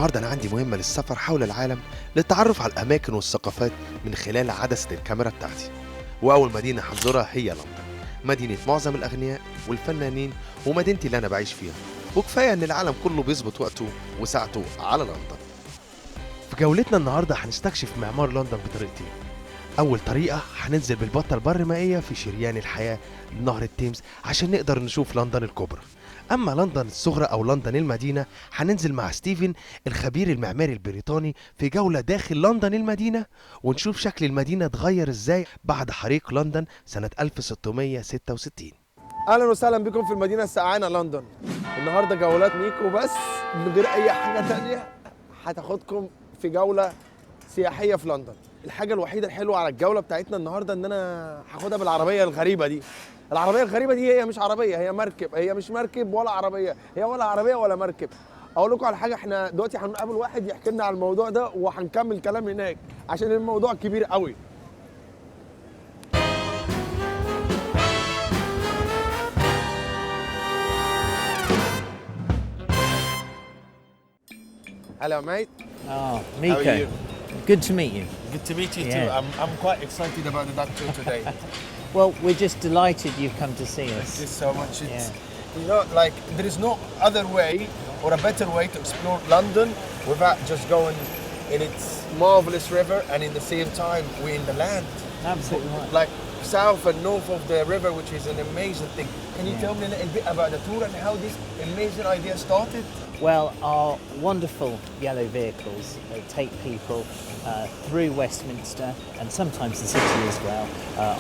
النهاردة أنا عندي مهمة للسفر حول العالم للتعرف على الأماكن والثقافات من خلال عدسة الكاميرا بتاعتي. وأول مدينة هنزورها هي لندن، مدينة معظم الأغنياء والفنانين ومدينتي اللي أنا بعيش فيها، وكفاية إن العالم كله بيظبط وقته وساعته على لندن. في جولتنا النهاردة هنستكشف معمار لندن بطريقتين. أول طريقة هننزل بالبطة البرمائية في شريان الحياة لنهر التيمز عشان نقدر نشوف لندن الكبرى. أما لندن الصغرى أو لندن المدينة هننزل مع ستيفين الخبير المعماري البريطاني في جولة داخل لندن المدينة، ونشوف شكل المدينة اتغير إزاي بعد حريق لندن سنة 1666. أهلا وسهلا بكم في المدينة السقعانة لندن. النهاردة جولات ميكو بس من غير أي حاجة تانية، هتاخدكم في جولة سياحية في لندن. الحاجة الوحيدة الحلوة على الجولة بتاعتنا النهاردة إن أنا هاخدها بالعربية الغريبة دي. العربية الغريبة دي هي مش عربية، هي مركب، هي مش مركب ولا عربية، هي ولا عربية ولا مركب. أقول لكم على حاجة، إحنا دلوقتي هنقابل واحد يحكي لنا على الموضوع ده وهنكمل كلام هناك عشان الموضوع كبير قوي. Hello, mate. Oh, Miko. How are you? Good to meet you. Good to meet you Yeah. too. I'm quite excited about the duck tour today. Well, we're just delighted you've come to see Thank us. you so much. You know, like there is no other way or a better way to explore London without just going in its marvelous river, and in the same time we're in the land. Absolutely right. Like south and north of the river, which is an amazing thing. Can you tell me a little bit about the tour and how this amazing idea started? Well, our wonderful yellow vehicles take people through Westminster and sometimes the city as well,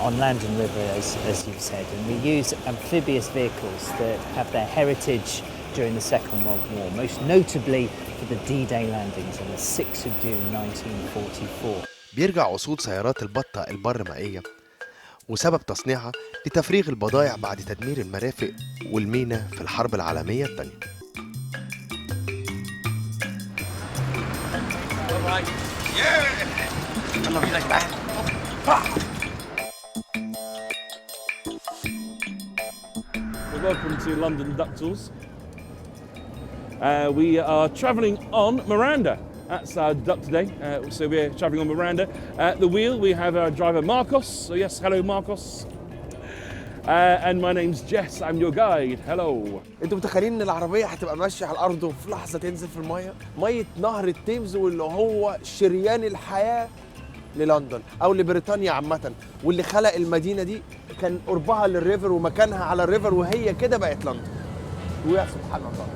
on land and river, as you've said. And we use amphibious vehicles that have their heritage during the Second World War, most notably for the D-Day landings on the 6th of June 1944. بيرجع وصول سيارات البطة البرمائية وسبب تصنيعها لتفريغ البضائع بعد تدمير المرافق والمينا في الحرب العالمية الثانية. Welcome to London Duck Tours. We are travelling on Miranda. That's our duck today. So we're travelling on Miranda. At the wheel we have our driver Marcos. So yes, hello Marcos. And my name's Jess. I'm your guide. Hello. انتوا متخيلين ان العربيه هتبقى ماشيه على الارض وفي لحظه تنزل في الميه؟ ميه نهر التيمز، واللي هو شريان الحياه للندن او لبريطانيا عامه، واللي خلق المدينه دي كان قربها للريفر ومكانها على الريفر، وهي كده بقت لندن. ويا سبحان الله.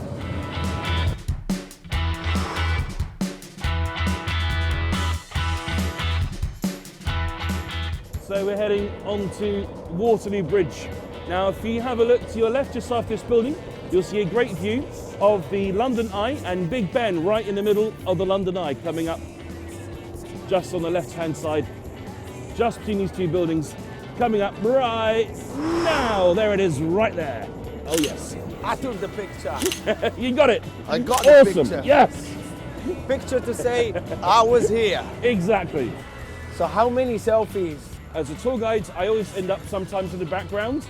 So we're heading onto Waterloo Bridge. Now if you have a look to your left just after this building, you'll see a great view of the London Eye and Big Ben right in the middle of the London Eye, coming up just on the left-hand side, just between these two buildings, coming up right now. There it is, right there. Oh yes. I took the picture. You got it. I got the awesome. picture. Yes. Picture to say I was here. Exactly. So how many selfies? As a tour guide, I always end up sometimes in the background.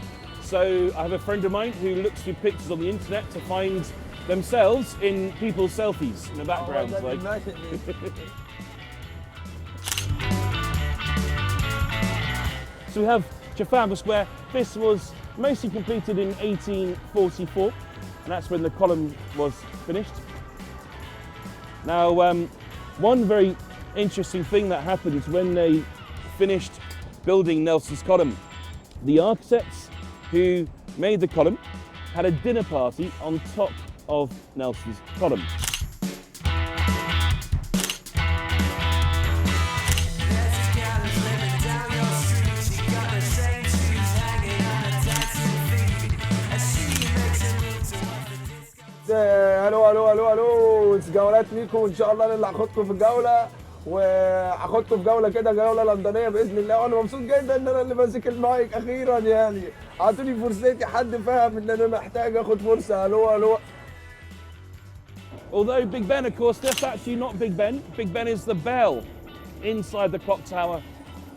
So I have a friend of mine who looks through pictures on the internet to find themselves in people's selfies in the background. Oh, So we have Trafalgar Square. This was mostly completed in 1844, and that's when the column was finished. Now, one very interesting thing that happened when they finished building Nelson's column, the architects who made the column had a dinner party on top of Nelson's column. الو جولات ميكو، وان شاء الله انا اللي هاخدكم في الجوله، وهاخدكم في جوله كده، جوله لندنيه باذن الله. وانا مبسوط جدا ان انا اللي ماسك المايك اخيرا، يعني اعطوني فرصتي، حد فاهم ان انا محتاج اخد فرصه. الو Although Big Ben, of course, that's actually not Big Ben. Big Ben is the bell inside the clock tower.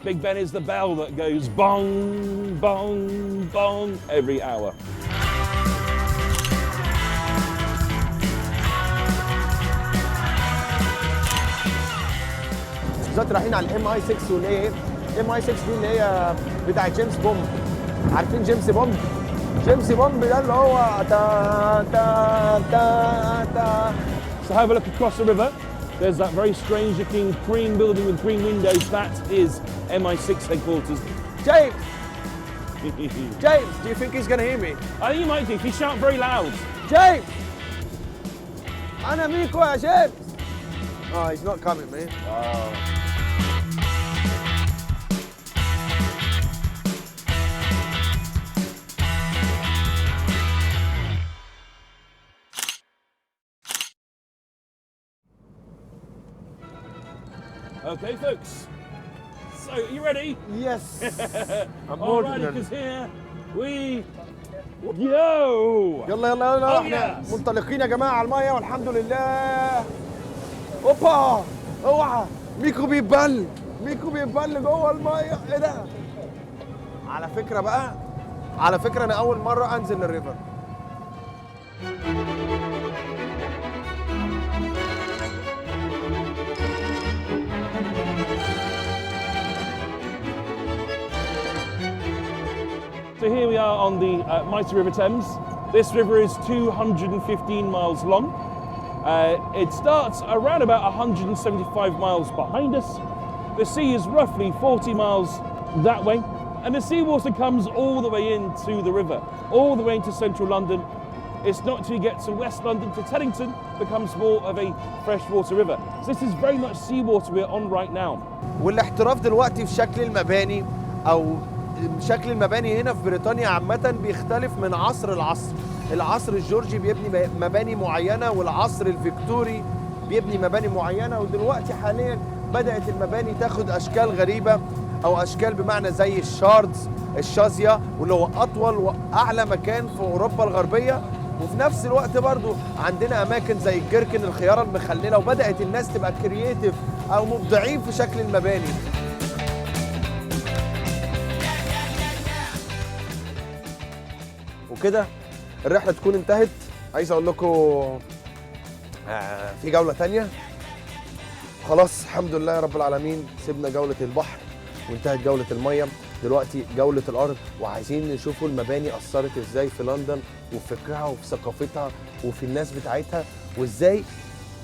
Big Ben is the bell that goes bong, bong, bong every hour. دلوقتي رايحين على الام اي 6 واللي هي ايه؟ ام اي 6 دي اللي هي بتاع جيمس بوند. عارفين جيمس بوند؟ جيمس بوند ده اللي هو تا تا تا تا. So have a look across the river. There's that very strange looking green building with green windows. That is MI6 headquarters. James! James, do you think he's gonna hear me? I think you might do if you shout very loud. James! أنا ميكو يا جيمس! Oh, he's not coming, man. Okay, folks. So, are you ready? Yes! I'm All more right, than because here we... Yo! يلا يلا يلا Oh, احنا yes. منطلقين يا جماعه على الميه والحمد لله. اوبا اوعى ميكو بيتبل، ميكو بيتبل جوه الميه. ايه ده؟ على فكره بقى، على فكره انا اول مره انزل الريفر. So here we are on the mighty River Thames. This river is 215 miles long. It starts around about 175 miles behind us. The sea is roughly 40 miles that way. And the seawater comes all the way into the river, all the way into central London. It's not till you get to West London to Teddington becomes more of a freshwater river. So this is very much seawater we're on right now. والاحتراف دلوقتي في شكل المباني او شكل المباني هنا في بريطانيا عامة بيختلف من عصر لعصر. العصر الجورجي بيبني مباني معينة، والعصر الفيكتوري بيبني مباني معينة، ودلوقتي حاليا بدأت المباني تاخد أشكال غريبة أو أشكال بمعنى زي الشاردز، الشازية، واللي هو أطول وأعلى مكان في أوروبا الغربية. وفي نفس الوقت برضو عندنا أماكن زي الجيركن، الخيارة المخللة، وبدأت الناس تبقى كرييتيف أو مبدعين في شكل المباني. وكده الرحلة تكون انتهت. عايز اقول لكم في جولة تانية. خلاص الحمد لله يا رب العالمين، سيبنا جولة البحر وانتهت جولة المية. دلوقتي جولة الأرض، وعايزين نشوفوا المباني أثرت ازاي في لندن وفي فكرها وفي ثقافتها وفي الناس بتاعتها وازاي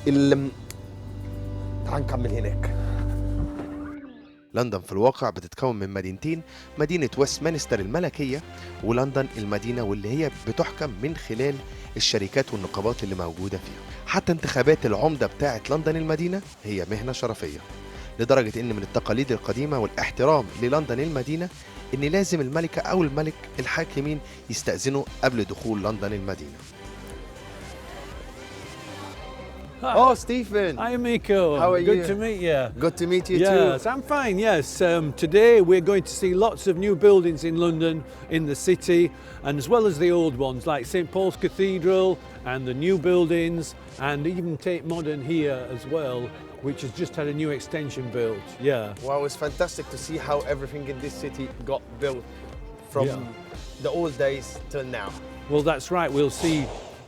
تعال نكمل هناك. لندن في الواقع بتتكون من مدينتين، مدينة ويستمنستر الملكية ولندن المدينة، واللي هي بتحكم من خلال الشركات والنقابات اللي موجودة فيها. حتى انتخابات العمدة بتاعة لندن المدينة هي مهنة شرفية، لدرجة ان من التقاليد القديمة والاحترام للندن المدينة ان لازم الملكة او الملك الحاكمين يستأذنوا قبل دخول لندن المدينة. Oh, Stephen. Hi, Miko. How are you? Good to meet you. Good to meet you Yes, too. I'm fine, yes. Today we're going to see lots of new buildings in London, in the city, and as well as the old ones like St Paul's Cathedral and the new buildings, and even Tate Modern here as well, which has just had a new extension built. Yeah. Wow, it's fantastic to see how everything in this city got built from the old days till now. Well, that's right. We'll see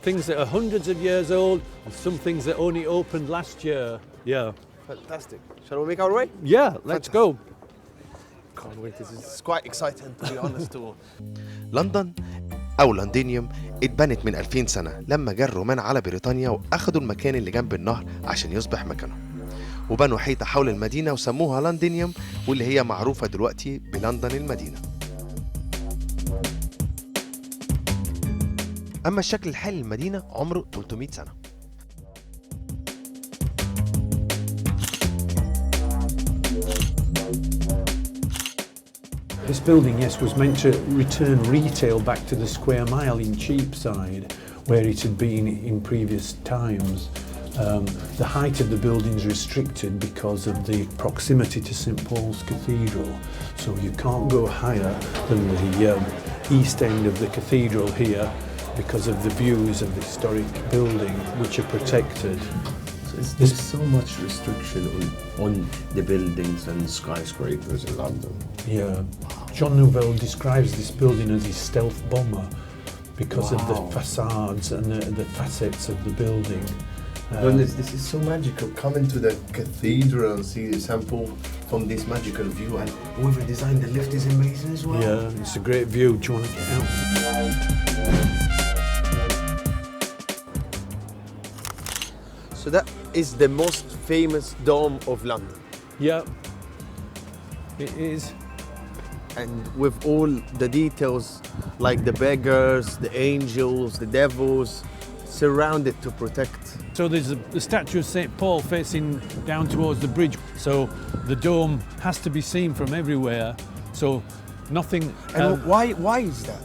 things that are hundreds of years old and some things that only opened last year. Yeah. Fantastic. Shall we make our way? Yeah, let's go. Can't wait. This is quite exciting to be honest too. لندن أو لندنيوم اتبنت من 2000 سنة لما جه الرومان على بريطانيا وأخدوا المكان اللي جنب النهر عشان يصبح مكانهم، وبنوا حيطة حول المدينة وسموها لندنيوم، واللي هي معروفة دلوقتي بلندن المدينة. أما الشكل الحالي للمدينة عمره 300 سنة. This building, yes, was meant to return retail back to the square mile in Cheapside, where it had been in previous times. The height of the building is restricted because of the proximity to St Paul's Cathedral, so you can't go higher than the east end of the cathedral here because of the views of the historic building, which are protected. There's so much restriction on the buildings and skyscrapers in London. Yeah. John Nouvel describes this building as his stealth bomber because of the facades and the facets of the building. Goodness, this is so magical. Coming to the cathedral and see a sample from this magical view, and whoever designed the lift is amazing as well. Yeah, it's a great view. Do you want to get out? So that is the most famous dome of London. Yeah, it is. And with all the details, like the beggars, the angels, the devils, surrounded to protect. So there's the statue of St. Paul facing down towards the bridge. So the dome has to be seen from everywhere. So nothing. And why is that?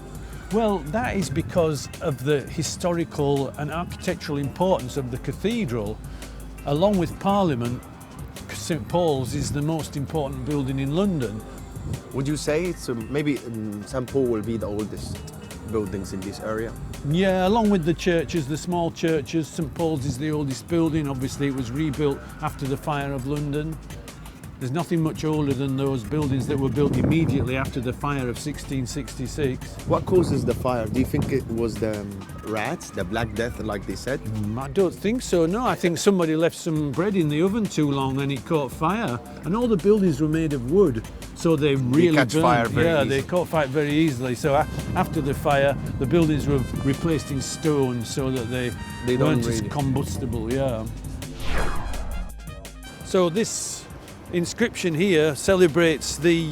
Well, that is because of the historical and architectural importance of the cathedral. Along with Parliament, St. Paul's is the most important building in London. Would you say it's maybe St. Paul will be the oldest buildings in this area? Yeah, along with the churches, the small churches, St. Paul's is the oldest building. Obviously, it was rebuilt after the fire of London. There's nothing much older than those buildings that were built immediately after the fire of 1666. What causes the fire? Do you think it was the rats, the Black Death, like they said? I don't think so, no. I think somebody left some bread in the oven too long and it caught fire. And all the buildings were made of wood, so they really catch burned. fire very easy. They caught fire very easily. So after the fire, the buildings were replaced in stone so that they weren't as combustible, yeah. So this inscription here celebrates the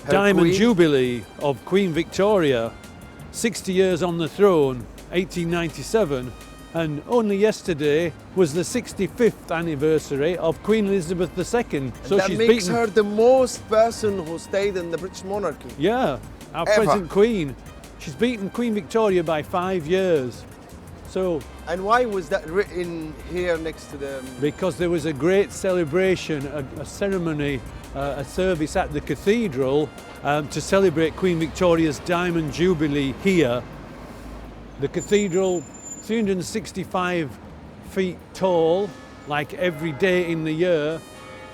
Diamond Jubilee of Queen Victoria, 60 years on the throne, 1897, and only yesterday was the 65th anniversary of Queen Elizabeth II. So that she's makes beaten her the most person who stayed in the British monarchy. Yeah, our Ever. present Queen. She's beaten Queen Victoria by 5 years. So, and why was that written here next to the... because there was a great celebration, a ceremony, a service at the cathedral to celebrate Queen Victoria's Diamond Jubilee here. The cathedral, 365 feet tall, like every day in the year,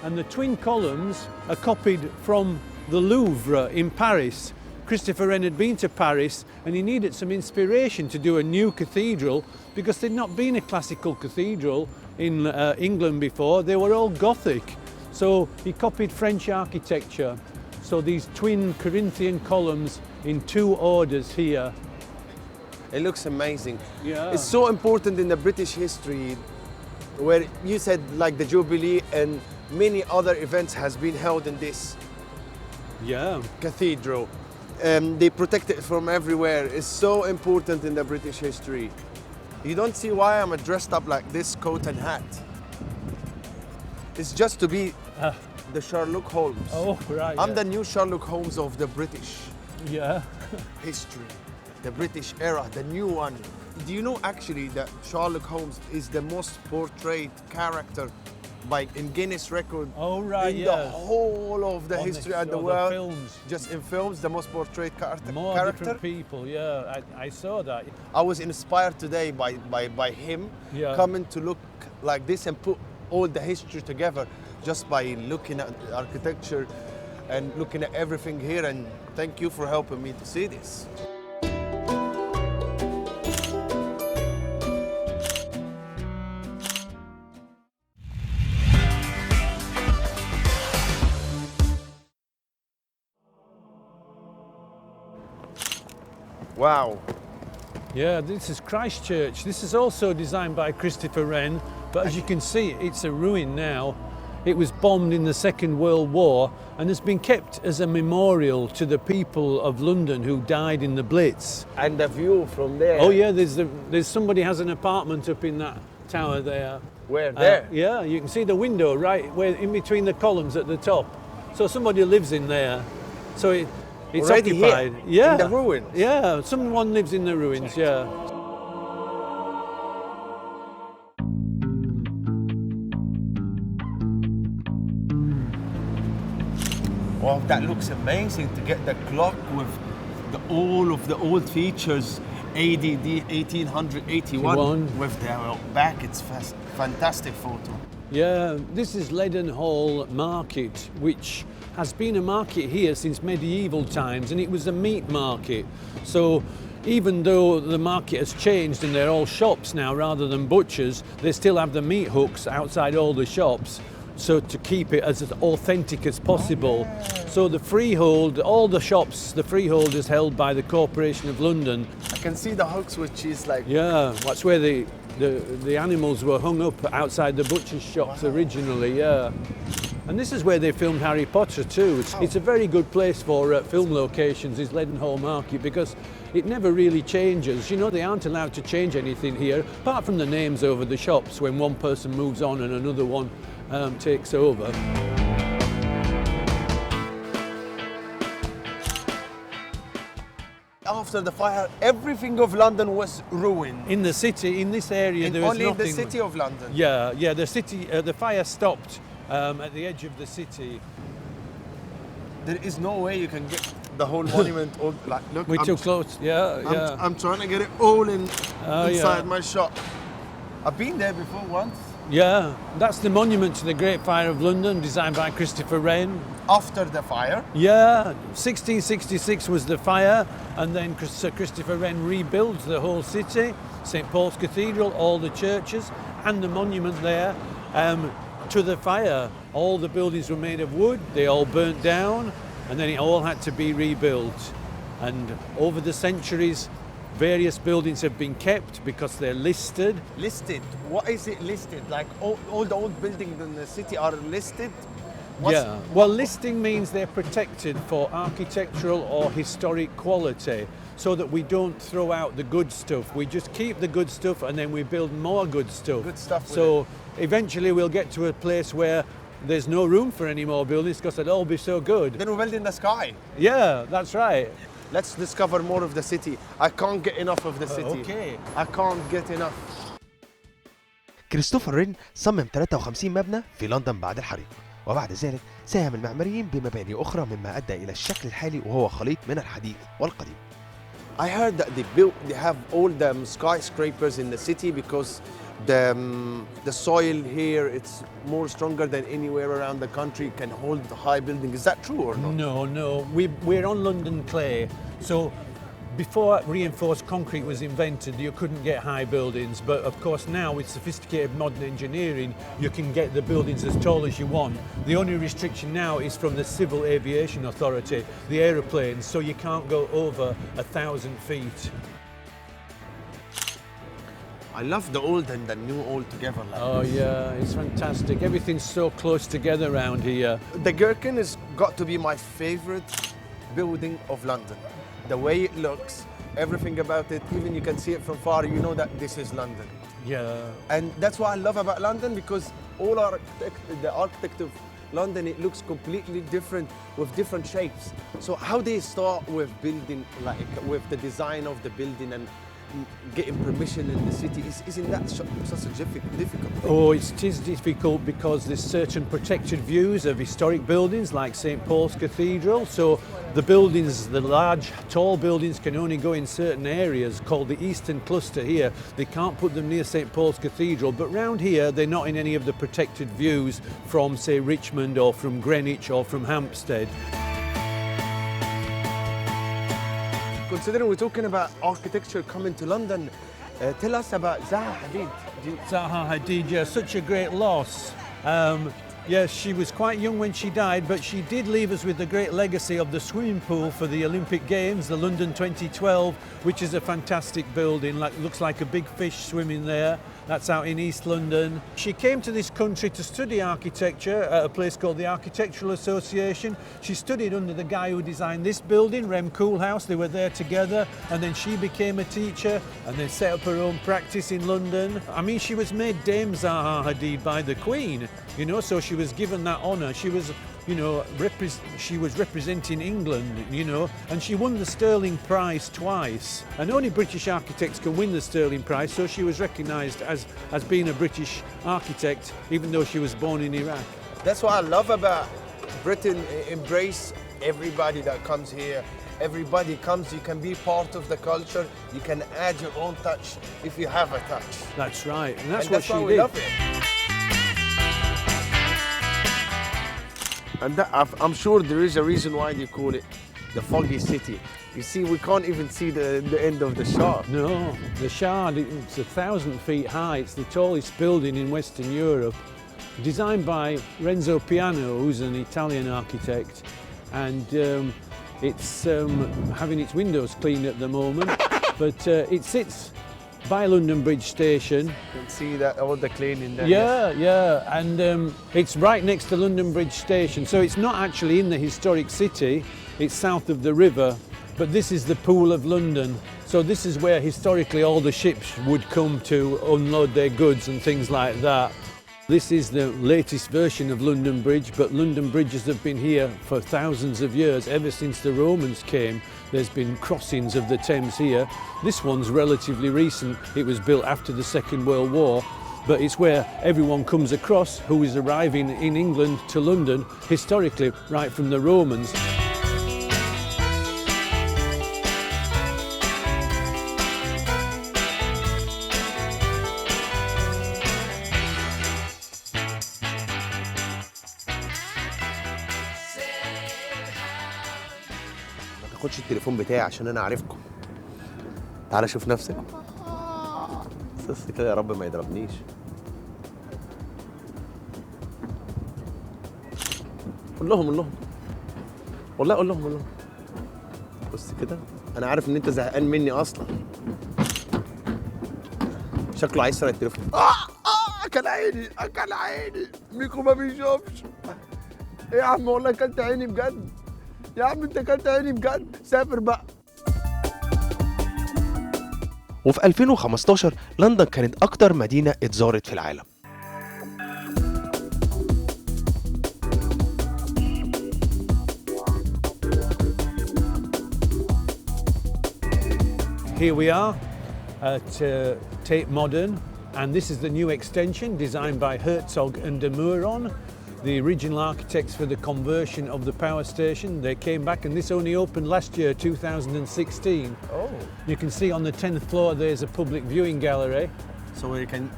and the twin columns are copied from the Louvre in Paris. Christopher Wren had been to Paris and he needed some inspiration to do a new cathedral because there'd not been a classical cathedral in England before. They were all Gothic. So he copied French architecture. So these twin Corinthian columns in two orders here. It looks amazing. Yeah. It's so important in the British history where you said like the Jubilee and many other events has been held in this cathedral. They protect it from everywhere. It's so important in the British history. You don't see why I'm dressed up like this, coat and hat. It's just to be the Sherlock Holmes. Oh, right. I'm the new Sherlock Holmes of the British Yeah. history, the British era, the new one. Do you know actually that Sherlock Holmes is the most portrayed character in Guinness record Oh, right, in the whole of the On history and the on world? films. Just in films, the most portrayed More character. different people, yeah. I saw that. I was inspired today by him Yeah. coming to look like this and put all the history together just by looking at architecture and looking at everything here, and thank you for helping me to see this. Wow. Yeah, this is Christchurch. This is also designed by Christopher Wren, but as you can see, it's a ruin now. It was bombed in the Second World War and has been kept as a memorial to the people of London who died in the Blitz. And the view from there. Oh yeah, there's somebody has an apartment up in that tower there. Where? There? Yeah, you can see the window right where in between the columns at the top. So somebody lives in there. So it's Already occupied. here, Yeah. in the ruins? Yeah, someone lives in the ruins, yeah. Wow, that looks amazing to get the clock with all of the old features, ADD 1881 81. with the back. It's fantastic photo. Yeah, this is Leadenhall Market, which has been a market here since medieval times, and it was a meat market. So even though the market has changed and they're all shops now rather than butchers, they still have the meat hooks outside all the shops, so to keep it as authentic as possible. So the freehold, all the shops, the freehold is held by the Corporation of London. I can see the hooks which is like... Yeah, that's where the animals were hung up outside the butcher's shops originally, yeah. And this is where they filmed Harry Potter too. It's a very good place for film locations, is Leadenhall Market, because it never really changes. You know, they aren't allowed to change anything here, apart from the names over the shops when one person moves on and another one takes over. After the fire, everything of London was ruined. In the city, in this area, there was Only nothing. in the city of London. Yeah, the city, the fire stopped at the edge of the city. There is no way you can get the whole monument. All, like, look, We're too close. Yeah. I'm trying to get it all inside yeah. my shop. I've been there before once. Yeah, that's the monument to the Great Fire of London, designed by Christopher Wren. After the fire. Yeah, 1666 was the fire, and then Sir Christopher Wren rebuilt the whole city, St Paul's Cathedral, all the churches, and the monument there to the fire. All the buildings were made of wood, they all burnt down, and then it all had to be rebuilt. And over the centuries, various buildings have been kept because they're listed. Listed? What is it listed? Like all the old buildings in the city are listed? Yeah, well, listing means they're protected for architectural or historic quality, so that we don't throw out the good stuff. We just keep the good stuff and then we build more good stuff. Good stuff. So eventually we'll get to a place where there's no room for any more buildings because they'll all be so good. Then we build in the sky. Yeah, that's right. Let's discover more of the city. I can't get enough of the city. Okay. I can't get enough. كريستوفر رين صمم 53 مبنى في لندن بعد الحريق، وبعد ذلك ساهم المعماريين بمباني أخرى مما أدى إلى الشكل الحالي وهو خليط من الحديث والقديم. I heard that they have all the skyscrapers in the city because the soil here it's more stronger than anywhere around the country, can hold the high building. Is that true or not? No. We're on London clay, so before reinforced concrete was invented, you couldn't get high buildings, but of course now with sophisticated modern engineering, you can get the buildings as tall as you want. The only restriction now is from the Civil Aviation Authority, the aeroplanes, so you can't go over 1,000 feet. I love the old and the new all together. Oh yeah, it's fantastic. Everything's so close together around here. The Gherkin has got to be my favorite building of London. The way it looks, everything about it, even you can see it from far, you know that this is London. Yeah. And that's what I love about London, because all the architect of London, it looks completely different with different shapes. So how they start with building, like with the design of the building and getting permission in the city, isn't that such a difficult thing? Oh, it is difficult because there's certain protected views of historic buildings like St Paul's Cathedral. So the buildings, the large, tall buildings can only go in certain areas called the Eastern Cluster here. They can't put them near St Paul's Cathedral, but round here they're not in any of the protected views from, say, Richmond or from Greenwich or from Hampstead. Considering we're talking about architecture coming to London, tell us about Zaha Hadid. Zaha Hadid, yeah, such a great loss. Yes, she was quite young when she died, but she did leave us with the great legacy of the swimming pool for the Olympic Games, the London 2012, which is a fantastic building. Looks like a big fish swimming there. That's out in East London. She came to this country to study architecture at a place called the Architectural Association. She studied under the guy who designed this building, Rem Koolhaas. They were there together, and then she became a teacher and then set up her own practice in London. I mean, she was made Dame Zaha Hadid by the Queen, you know, so she was given that honour. She was, you know, she was representing England, you know, and she won the Sterling Prize twice. And only British architects can win the Sterling Prize, so she was recognised as being a British architect, even though she was born in Iraq. That's what I love about Britain. Embrace everybody that comes here. Everybody comes, you can be part of the culture, you can add your own touch if you have a touch. That's right, and that's why what she we did. love it. And I'm sure there is a reason why they call it the foggy city. You see, we can't even see the end of the shard. No, the Shard, it's 1,000 feet high. It's the tallest building in Western Europe. Designed by Renzo Piano, who's an Italian architect. And it's having its windows cleaned at the moment. But it sits by London Bridge Station. You can see that all the cleaning there. Yeah, and it's right next to London Bridge Station. So it's not actually in the historic city. It's south of the river. But this is the Pool of London. So this is where historically all the ships would come to unload their goods and things like that. This is the latest version of London Bridge, but London bridges have been here for thousands of years. Ever since the Romans came, there's been crossings of the Thames here. This one's relatively recent. It was built after the Second World War, but it's where everyone comes across who is arriving in England to London, historically, right from the Romans. ما تاخدش التليفون بتاعي عشان انا عارفكم. تعالى شوف نفسك. بس كده يا رب ما يضربنيش. قول لهم والله قول لهم. بص كده انا عارف ان انت زهقان مني اصلا. شكله عايز يسرق التليفون. اكل عيني ميكو ما بيشوفش. ايه يا عم والله اكلت عيني بجد. يا عم انت اكلت عيني بجد. سافر بقى. وفي 2015 لندن كانت أكتر مدينة اتزارت في العالم. Here we are at Tate Modern, and this is the new extension designed by Herzog and de Meuron, the original architects for the conversion of the power station. They came back, and this only opened last year, 2016. Oh. You can see on the 10th floor there's a public viewing gallery. So we can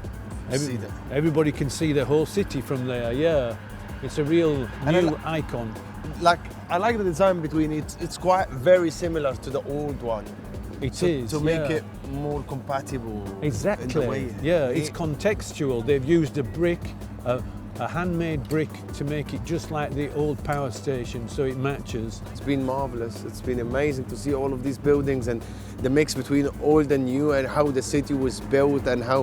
see that. Everybody can see the whole city from there, yeah. It's a real new icon. Like I like the design between it. It's quite very similar to the old one. It is, to make yeah. it more compatible. Exactly. In the way. Yeah, it's contextual. They've used a brick, a handmade brick, to make it just like the old power station, so it matches. It's been marvelous. It's been amazing to see all of these buildings and the mix between old and new, and how the city was built and how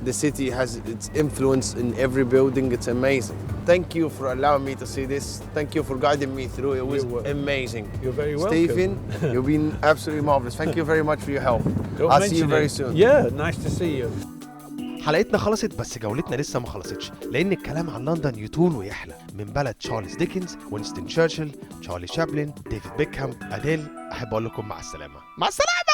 the city has its influence in every building. It's amazing. Thank you for allowing me to see this. Thank you for guiding me through. It was amazing. You're very welcome. Stephen, you've been absolutely marvelous. Thank you very much for your help. I'll see you very soon. Yeah, nice to see you. حلقتنا خلصت، بس جولتنا لسه ما خلصتش، لأن الكلام عن لندن يطول ويحلى. من بلد تشارلز ديكنز، وينستون تشرشل، تشارلي شابلن، ديفيد بيكهام، أديل. أحب أقول لكم مع السلامة. مع السلامة.